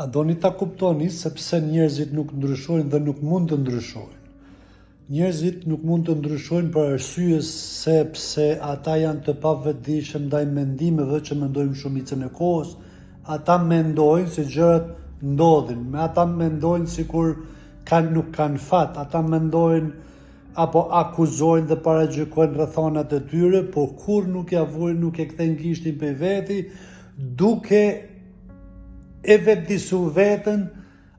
A doni ta kuptoni sepse njerëzit nuk ndryshojnë dhe nuk mund të ndryshojnë. Njerëzit nuk mund të ndryshojnë për arsye sepse ata janë të pavetëdijshëm ndaj mendimeve që mendojmë shumicën e kohës. Ata mendojnë se gjërat ndodhin, ata mendojnë sikur nuk kanë fat, ata mendojnë apo akuzojnë dhe paragjykojnë rrethonat e tyre, por kur nuk ja vojnë, nuk e kthejnë gishtin për veti, duke e vetëdijsur veten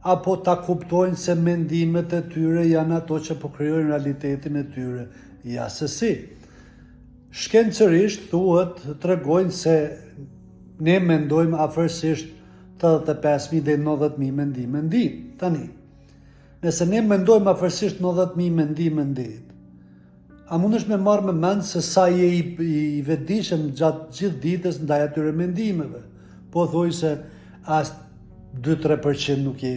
apo ta kuptojnë se mendimet e tyre janë ato që po krijojnë realitetin e tyre. Ja se si. Shkencërisht thuhet, tregojnë se ne mendojmë afërsisht 85.000 deri 90.000 mendime në ditë. Tani, nëse ne mendojmë afërsisht 90.000 mendime në ditë, a mundesh me marrë me mend se sa je i vetëdijshëm gjatë gjithë ditës ndaj atyre mendimeve? Po thuaj se as 2-3% nuk je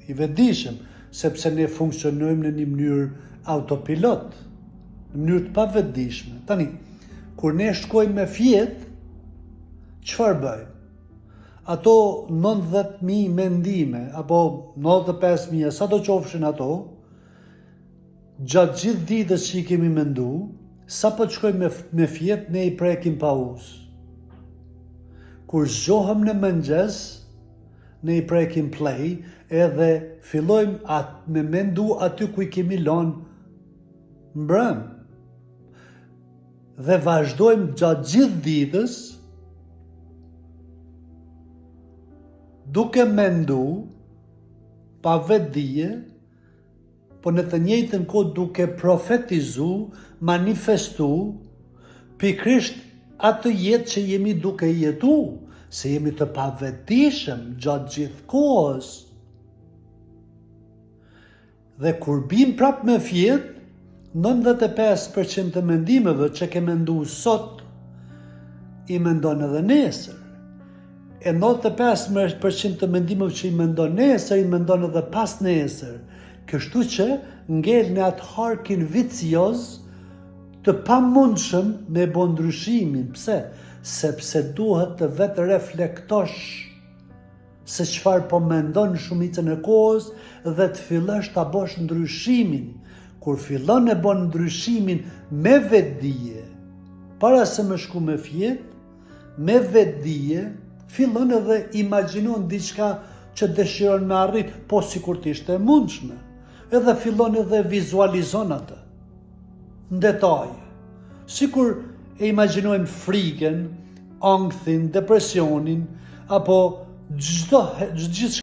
i vetëdijshëm, sepse ne funksionojmë në një mënyrë autopilot, në mënyrë të pavetëdijshme. Tani, kur ne shkojmë me fjet, çfarë bëjmë? Ato 90.000 mendime, apo 95.000, sa do qofshin ato, gjatë gjithë ditës që i kemi mendu, sa po të shkojmë me fjet, ne i prekim pa usë. Kur zgjohem në mëngjes, ne i prekim play, edhe fillojmë me mendu aty ku i kemi lënë mbrëm. Dhe vazhdojmë gjatë gjithë ditës, duke mendu, pa vetëdije, po në të njëjtën kohë duke profetizu, manifestu, pikërisht atë jetë që jemi duke jetu, se jemi të pavetëdijshëm gjatë gjithë kohës. Dhe kur bim prap me fjet, 95% të mendimeve që ke mendu sot, i mendon edhe nesër. E 95% të mendimeve që i mendon nesër, i mendon edhe pas nesër. Kështu që ngel në atë harkin vicioz të pamundshëm me bo ndryshimin. Pse? Sepse duhet të vetë reflektosh se çfarë po mendon shumicën e kohës dhe të fillosh ta bosh ndryshimin. Kur fillon e bën ndryshimin me vetëdije, para se me shku me fjet, me vetëdije, fillon edhe imagjinon diçka që dëshiron me arrit, po sikur të ishte e mundshme. Edhe fillon edhe vizualizon atë në detaje. Sikur e imagjinojmë frikën, ankthin, depresionin, apo gjithë